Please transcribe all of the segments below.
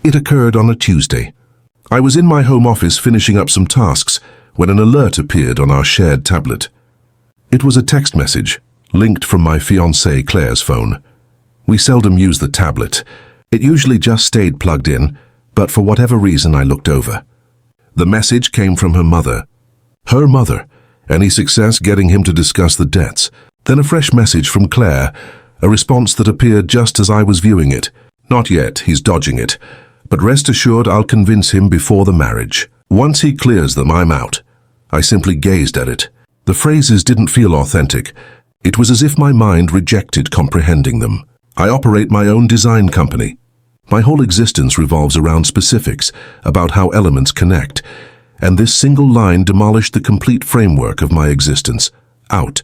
It occurred on a Tuesday. I was in my home office finishing up some tasks when an alert appeared on our shared tablet. It was a text message, linked from my fiancée Claire's phone. We seldom use the tablet. It usually just stayed plugged in, but for whatever reason I looked over. The message came from her mother. Her mother. Any success getting him to discuss the debts? Then a fresh message from Claire, a response that appeared just as I was viewing it. Not yet, he's dodging it. But rest assured I'll convince him before the marriage. Once he clears them, I'm out. I simply gazed at it. The phrases didn't feel authentic. It was as if my mind rejected comprehending them. I operate my own design company. My whole existence revolves around specifics about how elements connect, and this single line demolished the complete framework of my existence. Out.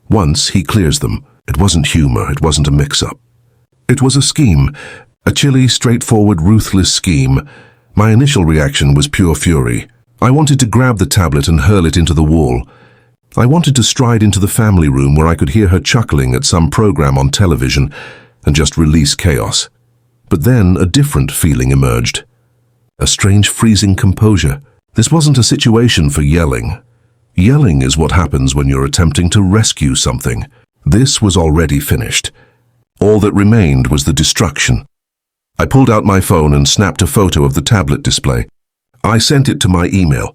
Once he clears them. It wasn't humor, it wasn't a mix-up. It was a scheme, a chilly, straightforward, ruthless scheme. My initial reaction was pure fury. I wanted to grab the tablet and hurl it into the wall. I wanted to stride into the family room where I could hear her chuckling at some program on television and just release chaos. But then a different feeling emerged. A strange freezing composure. This wasn't a situation for yelling. Yelling is what happens when you're attempting to rescue something. This was already finished. All that remained was the destruction. I pulled out my phone and snapped a photo of the tablet display. I sent it to my email.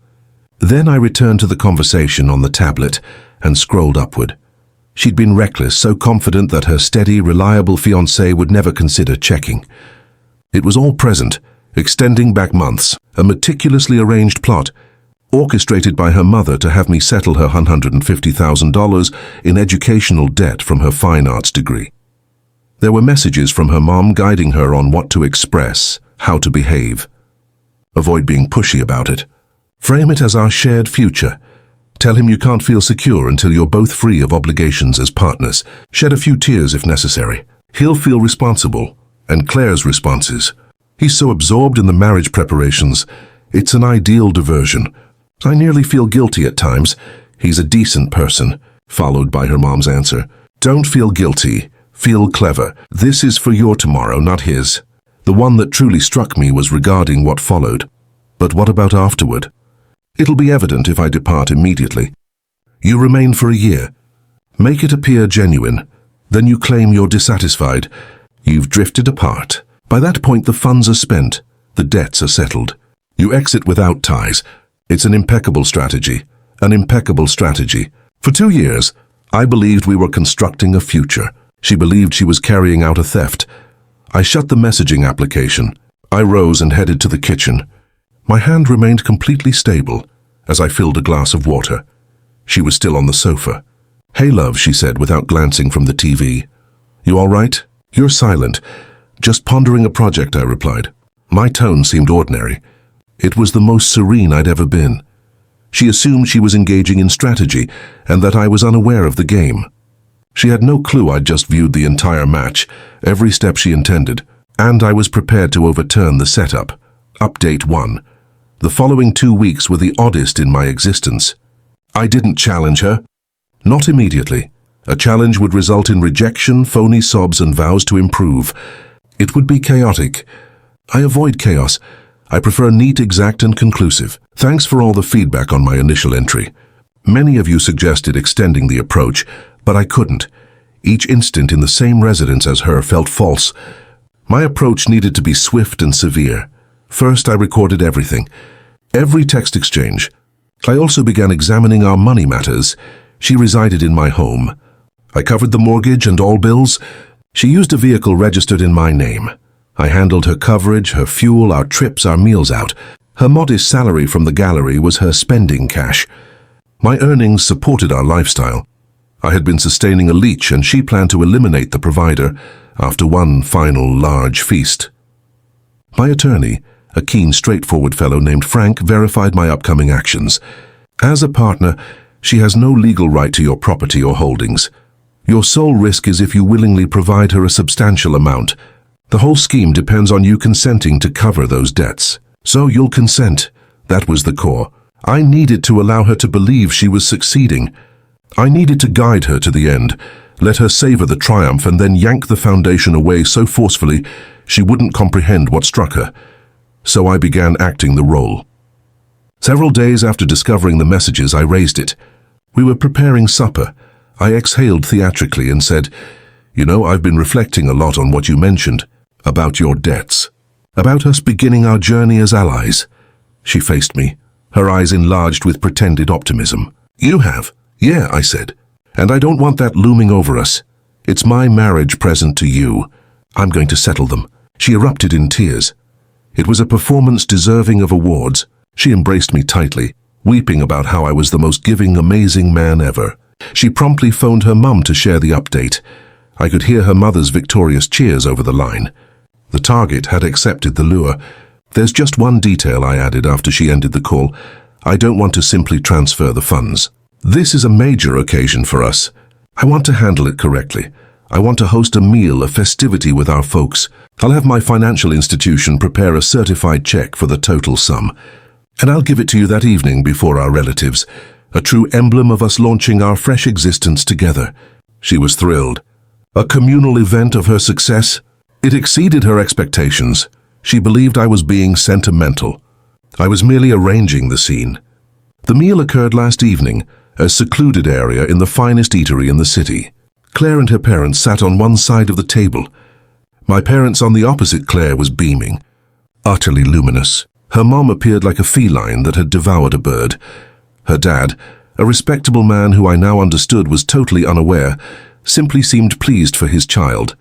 Then I returned to the conversation on the tablet and scrolled upward. She'd been reckless, so confident that her steady, reliable fiancé would never consider checking. It was all present, extending back months, a meticulously arranged plot, orchestrated by her mother to have me settle her $150,000 in educational debt from her fine arts degree. There were messages from her mom guiding her on what to express, how to behave. Avoid being pushy about it. Frame it as our shared future. Tell him you can't feel secure until you're both free of obligations as partners. Shed a few tears if necessary. He'll feel responsible, and Claire's responses. He's so absorbed in the marriage preparations. It's an ideal diversion. I nearly feel guilty at times. He's a decent person, followed by her mom's answer. Don't feel guilty. Feel clever. This is for your tomorrow, not his. The one that truly struck me was regarding what followed. But what about afterward? It'll be evident if I depart immediately. You remain for a year. Make it appear genuine. Then you claim you're dissatisfied. You've drifted apart. By that point, the funds are spent. The debts are settled. You exit without ties. It's an impeccable strategy. An impeccable strategy. For 2 years, I believed we were constructing a future. She believed she was carrying out a theft. I shut the messaging application. I rose and headed to the kitchen. My hand remained completely stable as I filled a glass of water. She was still on the sofa. "Hey, love," she said without glancing from the TV. "You all right?" "You're silent." "Just pondering a project," I replied. My tone seemed ordinary. It was the most serene I'd ever been. She assumed she was engaging in strategy and that I was unaware of the game. She had no clue I'd just viewed the entire match, every step she intended, and I was prepared to overturn the setup. Update 1. The following 2 weeks were the oddest in my existence. I didn't challenge her. Not immediately. A challenge would result in rejection, phony sobs, and vows to improve. It would be chaotic. I avoid chaos. I prefer neat, exact, and conclusive. Thanks for all the feedback on my initial entry. Many of you suggested extending the approach, but I couldn't. Each instant in the same residence as her felt false. My approach needed to be swift and severe. First, I recorded everything. Every text exchange. I also began examining our money matters. She resided in my home. I covered the mortgage and all bills. She used a vehicle registered in my name. I handled her coverage, her fuel, our trips, our meals out. Her modest salary from the gallery was her spending cash. My earnings supported our lifestyle. I had been sustaining a leech, and she planned to eliminate the provider after one final large feast. My attorney, a keen, straightforward fellow named Frank, verified my upcoming actions. As a partner, she has no legal right to your property or holdings. Your sole risk is if you willingly provide her a substantial amount. The whole scheme depends on you consenting to cover those debts. So you'll consent. That was the core. I needed to allow her to believe she was succeeding. I needed to guide her to the end, let her savor the triumph, and then yank the foundation away so forcefully She wouldn't comprehend what struck her, so I began acting the role. Several days after discovering the messages, I raised it. We were preparing supper. I exhaled theatrically and said, "You know, I've been reflecting a lot on what you mentioned, about your debts, about us beginning our journey as allies." She faced me, her eyes enlarged with pretended optimism. "You have?" "Yeah," I said. "And I don't want that looming over us. It's my marriage present to you. I'm going to settle them." She erupted in tears. It was a performance deserving of awards. She embraced me tightly, weeping about how I was the most giving, amazing man ever. She promptly phoned her mum to share the update. I could hear her mother's victorious cheers over the line. The target had accepted the lure. "There's just one detail," I added after she ended the call. "I don't want to simply transfer the funds. This is a major occasion for us. I want to handle it correctly. I want to host a meal, a festivity with our folks. I'll have my financial institution prepare a certified check for the total sum. And I'll give it to you that evening before our relatives, a true emblem of us launching our fresh existence together." She was thrilled. A communal event of her success? It exceeded her expectations. She believed I was being sentimental. I was merely arranging the scene. The meal occurred last evening, a secluded area in the finest eatery in the city. Claire and her parents sat on one side of the table. My parents on the opposite. Claire was beaming, utterly luminous. Her mom appeared like a feline that had devoured a bird. Her dad, a respectable man who I now understood was totally unaware, simply seemed pleased for his child.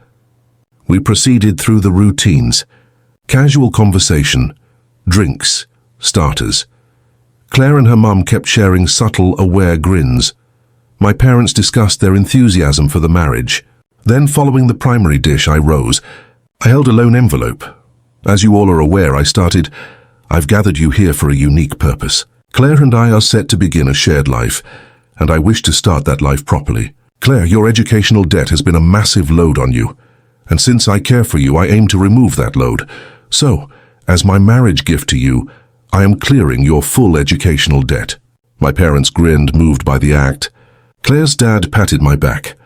We proceeded through the routines. Casual conversation, drinks, starters. Claire and her mum kept sharing subtle, aware grins. My parents discussed their enthusiasm for the marriage. Then, following the primary dish, I rose. I held a lone envelope. "As you all are aware," I started, "I've gathered you here for a unique purpose. Claire and I are set to begin a shared life, and I wish to start that life properly. Claire, your educational debt has been a massive load on you, and since I care for you, I aim to remove that load. So, as my marriage gift to you, I am clearing your full educational debt." My parents grinned, moved by the act. Claire's dad patted my back.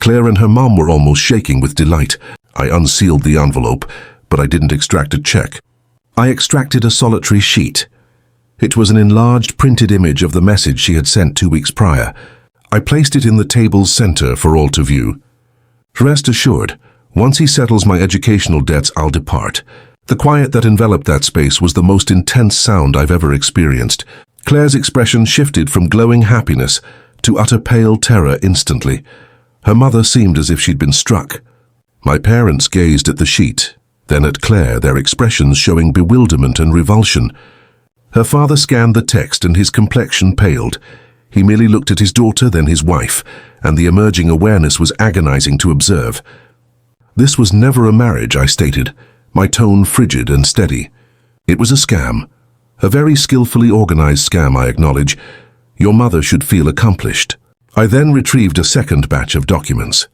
Claire and her mom were almost shaking with delight. I unsealed the envelope, but I didn't extract a check. I extracted a solitary sheet. It was an enlarged printed image of the message she had sent 2 weeks prior. I placed it in the table's center for all to view. "Rest assured, once he settles my educational debts, I'll depart." The quiet that enveloped that space was the most intense sound I've ever experienced. Claire's expression shifted from glowing happiness to utter pale terror instantly. Her mother seemed as if she'd been struck. My parents gazed at the sheet, then at Claire, their expressions showing bewilderment and revulsion. Her father scanned the text and his complexion paled. He merely looked at his daughter, then his wife, and the emerging awareness was agonizing to observe. "This was never a marriage," I stated, my tone frigid and steady. "It was a scam. A very skillfully organized scam, I acknowledge. Your mother should feel accomplished." I then retrieved a second batch of documents.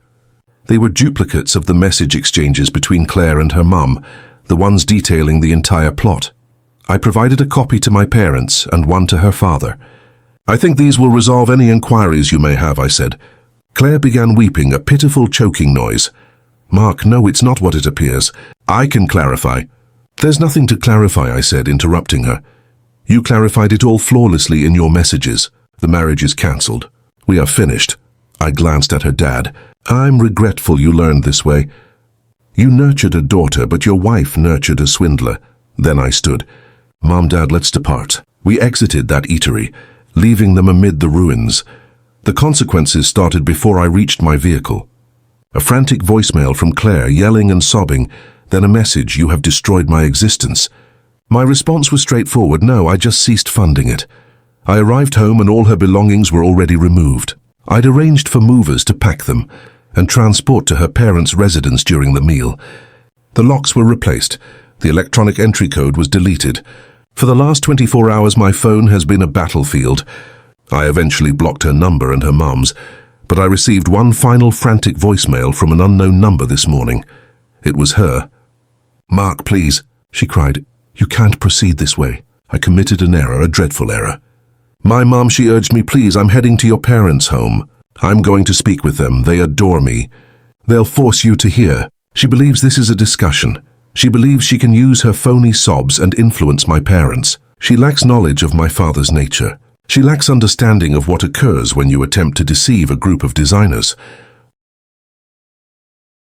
They were duplicates of the message exchanges between Claire and her mum, the ones detailing the entire plot. I provided a copy to my parents and one to her father. "I think these will resolve any inquiries you may have," I said. Claire began weeping, a pitiful choking noise. "Mark, no, it's not what it appears. I can clarify." "There's nothing to clarify," I said, interrupting her. "You clarified it all flawlessly in your messages. The marriage is cancelled. We are finished." I glanced at her dad. "I'm regretful you learned this way. You nurtured a daughter, but your wife nurtured a swindler." Then I stood. "Mom, Dad, let's depart." We exited that eatery, leaving them amid the ruins. The consequences started before I reached my vehicle. A frantic voicemail from Claire, yelling and sobbing, then a message, "You have destroyed my existence." My response was straightforward, "No, I just ceased funding it." I arrived home and all her belongings were already removed. I'd arranged for movers to pack them and transport to her parents' residence during the meal. The locks were replaced. The electronic entry code was deleted. For the last 24 hours, my phone has been a battlefield. I eventually blocked her number and her mum's, but I received one final frantic voicemail from an unknown number this morning. It was her. "Mark, please," she cried. "You can't proceed this way. I committed an error, a dreadful error." "My mom," she urged me, "please, I'm heading to your parents' home. I'm going to speak with them. They adore me. They'll force you to hear." She believes this is a discussion. She believes she can use her phony sobs and influence my parents. She lacks knowledge of my father's nature. She lacks understanding of what occurs when you attempt to deceive a group of designers.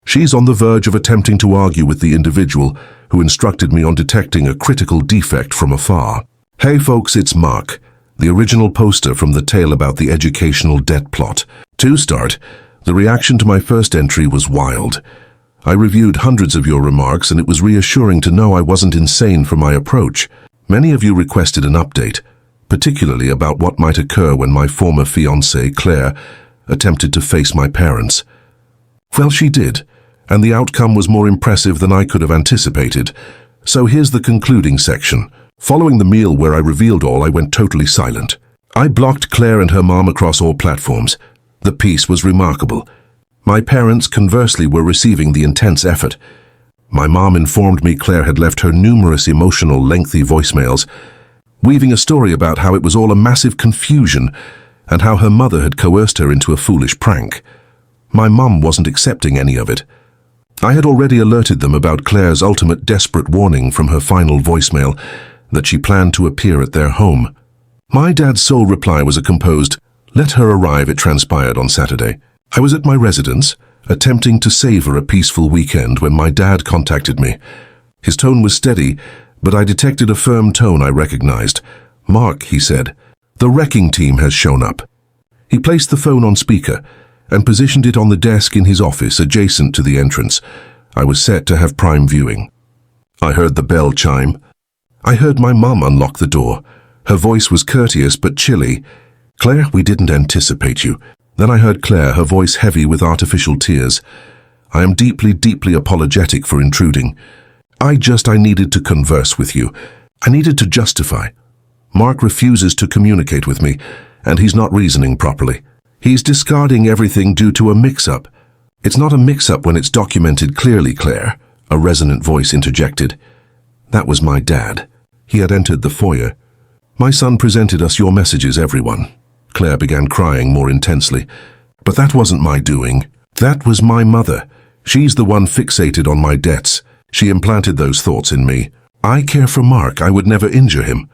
She's on the verge of attempting to argue with the individual who instructed me on detecting a critical defect from afar. Hey folks, it's Mark, the original poster from the tale about the educational debt plot. To start, the reaction to my first entry was wild. I reviewed hundreds of your remarks, and it was reassuring to know I wasn't insane for my approach. Many of you requested an update, particularly about what might occur when my former fiancée, Claire, attempted to face my parents. Well, she did, and the outcome was more impressive than I could have anticipated. So here's the concluding section. Following the meal where I revealed all, I went totally silent. I blocked Claire and her mom across all platforms. The peace was remarkable. My parents, conversely, were receiving the intense effort. My mom informed me Claire had left her numerous emotional, lengthy voicemails, weaving a story about how it was all a massive confusion and how her mother had coerced her into a foolish prank. My mom wasn't accepting any of it. I had already alerted them about Claire's ultimate desperate warning from her final voicemail that she planned to appear at their home. My dad's sole reply was a composed, "Let her arrive," it transpired on Saturday. I was at my residence, attempting to savor a peaceful weekend when my dad contacted me. His tone was steady, but I detected a firm tone I recognized. "Mark," he said, "the wrecking team has shown up." He placed the phone on speaker and positioned it on the desk in his office adjacent to the entrance. I was set to have prime viewing. I heard the bell chime. I heard my mum unlock the door. Her voice was courteous but chilly. "Claire, we didn't anticipate you." Then I heard Claire, her voice heavy with artificial tears. "I am deeply, deeply apologetic for intruding. I needed to converse with you. I needed to justify. Mark refuses to communicate with me, and he's not reasoning properly. He's discarding everything due to a mix-up." "It's not a mix-up when it's documented clearly, Claire," a resonant voice interjected. That was my dad. He had entered the foyer. "My son presented us your messages, everyone." Claire began crying more intensely. "But that wasn't my doing. That was my mother. She's the one fixated on my debts. She implanted those thoughts in me. I care for Mark. I would never injure him.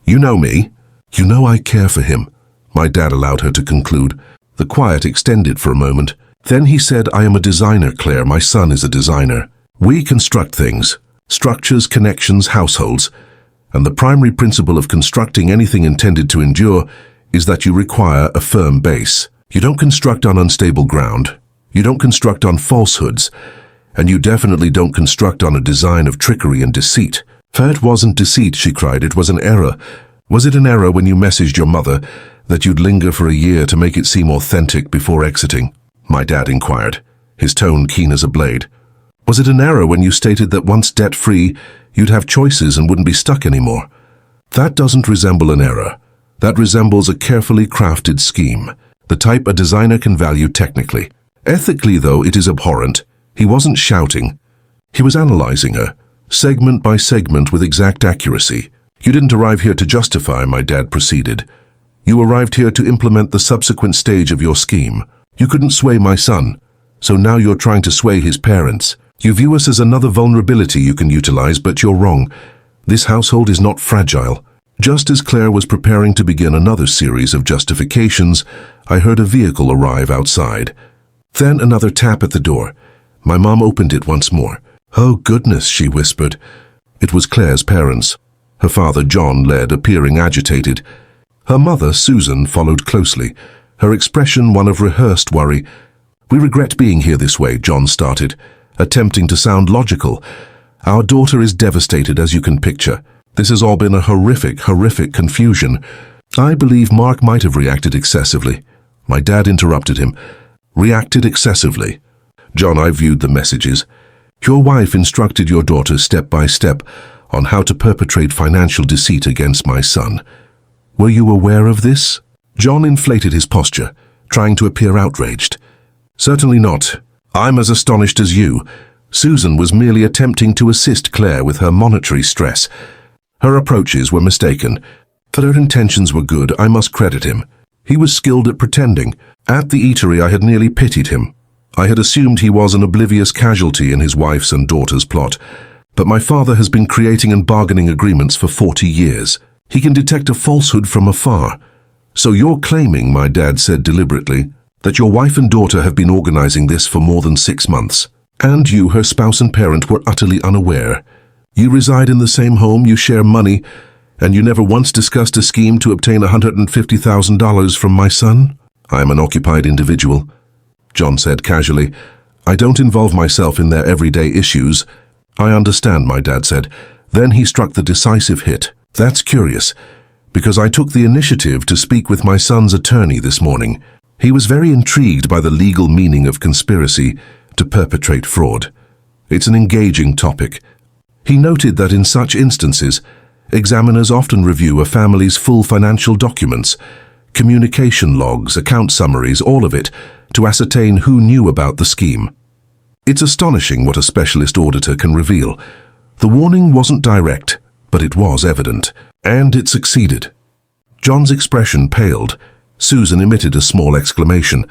You know me. You know I care for him." My dad allowed her to conclude. The quiet extended for a moment. Then he said, "I am a designer, Claire. My son is a designer. We construct things, structures, connections, households. And the primary principle of constructing anything intended to endure is that you require a firm base. You don't construct on unstable ground. You don't construct on falsehoods. And you definitely don't construct on a design of trickery and deceit." "It wasn't deceit," she cried. "It was an error. Was it an error when you messaged your mother that you'd linger for a year to make it seem authentic before exiting?" My dad inquired, his tone keen as a blade. "Was it an error when you stated that once debt-free, you'd have choices and wouldn't be stuck anymore?" "That doesn't resemble an error. That resembles a carefully crafted scheme, the type a designer can value technically. Ethically, though, it is abhorrent." He wasn't shouting. He was analyzing her, segment by segment with exact accuracy. "You didn't arrive here to justify," my dad proceeded. "You arrived here to implement the subsequent stage of your scheme. You couldn't sway my son, so now you're trying to sway his parents. You view us as another vulnerability you can utilize, but you're wrong. This household is not fragile." Just as Claire was preparing to begin another series of justifications, I heard a vehicle arrive outside. Then another tap at the door. My mom opened it once more. "Oh goodness," she whispered. It was Claire's parents. Her father, John, led, appearing agitated. Her mother, Susan, followed closely, her expression one of rehearsed worry. "We regret being here this way," John started, attempting to sound logical. "Our daughter is devastated, as you can picture. This has all been a horrific, horrific confusion. I believe Mark might have reacted excessively." My dad interrupted him. "Reacted excessively?" "John, I viewed the messages. Your wife instructed your daughter step by step on how to perpetrate financial deceit against my son. Were you aware of this?" John inflated his posture, trying to appear outraged. "Certainly not. I'm as astonished as you. Susan was merely attempting to assist Claire with her monetary stress. Her approaches were mistaken. But her intentions were good. I must credit him. He was skilled at pretending. At the eatery, I had nearly pitied him. I had assumed he was an oblivious casualty in his wife's and daughter's plot. But my father has been creating and bargaining agreements for 40 years. He can detect a falsehood from afar. So you're claiming, my dad said deliberately, that your wife and daughter have been organizing this for more than 6 months. And you, her spouse and parent, were utterly unaware. You reside in the same home, you share money, and you never once discussed a scheme to obtain $150,000 from my son? I am an occupied individual, John said casually. I don't involve myself in their everyday issues. I understand, my dad said. Then he struck the decisive hit. That's curious, because I took the initiative to speak with my son's attorney this morning. He was very intrigued by the legal meaning of conspiracy to perpetrate fraud. It's an engaging topic. He noted that in such instances, examiners often review a family's full financial documents, communication logs, account summaries, all of it, to ascertain who knew about the scheme. It's astonishing what a specialist auditor can reveal. The warning wasn't direct, but it was evident, and it succeeded. John's expression paled. Susan emitted a small exclamation.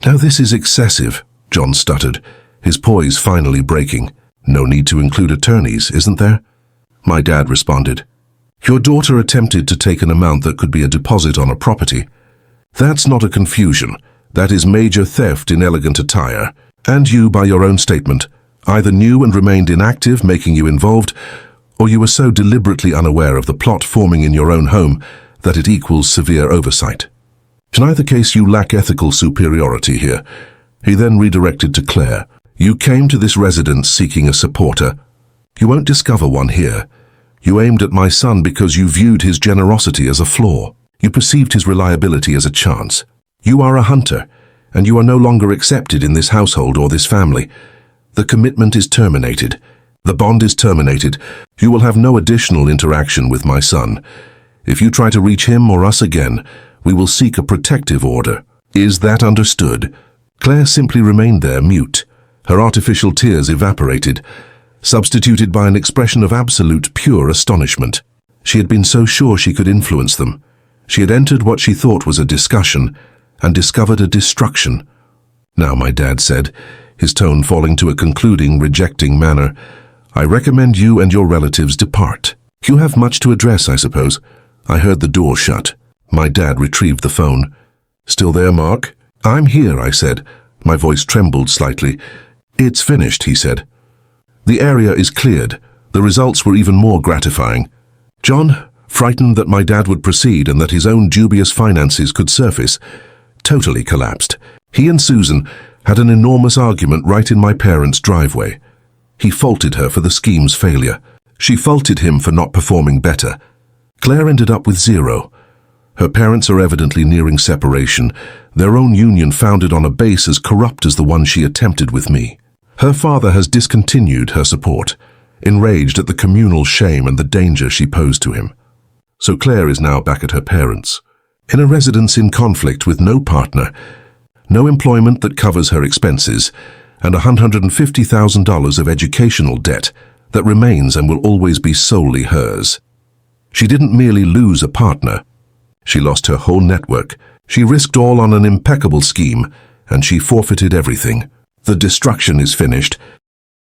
Now this is excessive, John stuttered, his poise finally breaking. No need to include attorneys, isn't there? My dad responded. Your daughter attempted to take an amount that could be a deposit on a property. That's not a confusion. That is major theft in elegant attire. And you, by your own statement, either knew and remained inactive, making you involved, or you were so deliberately unaware of the plot forming in your own home that it equals severe oversight. In either case, you lack ethical superiority here. He then redirected to Claire. You came to this residence seeking a supporter. You won't discover one here. You aimed at my son because you viewed his generosity as a flaw. You perceived his reliability as a chance. You are a hunter, and you are no longer accepted in this household or this family. The commitment is terminated. The bond is terminated. You will have no additional interaction with my son. If you try to reach him or us again, we will seek a protective order. Is that understood? Claire simply remained there, mute. Her artificial tears evaporated, substituted by an expression of absolute, pure astonishment. She had been so sure she could influence them. She had entered what she thought was a discussion and discovered a destruction. Now, my dad said, his tone falling to a concluding, rejecting manner, I recommend you and your relatives depart. You have much to address, I suppose. I heard the door shut. My dad retrieved the phone. Still there, Mark? I'm here, I said. My voice trembled slightly. It's finished, he said. The area is cleared. The results were even more gratifying. John, frightened that my dad would proceed and that his own dubious finances could surface, totally collapsed. He and Susan had an enormous argument right in my parents' driveway. He faulted her for the scheme's failure. She faulted him for not performing better. Claire ended up with zero. Her parents are evidently nearing separation, their own union founded on a base as corrupt as the one she attempted with me. Her father has discontinued her support, enraged at the communal shame and the danger she posed to him. So Claire is now back at her parents', in a residence in conflict with no partner, no employment that covers her expenses, and $150,000 of educational debt that remains and will always be solely hers. She didn't merely lose a partner. She lost her whole network. She risked all on an impeccable scheme, and she forfeited everything. The destruction is finished,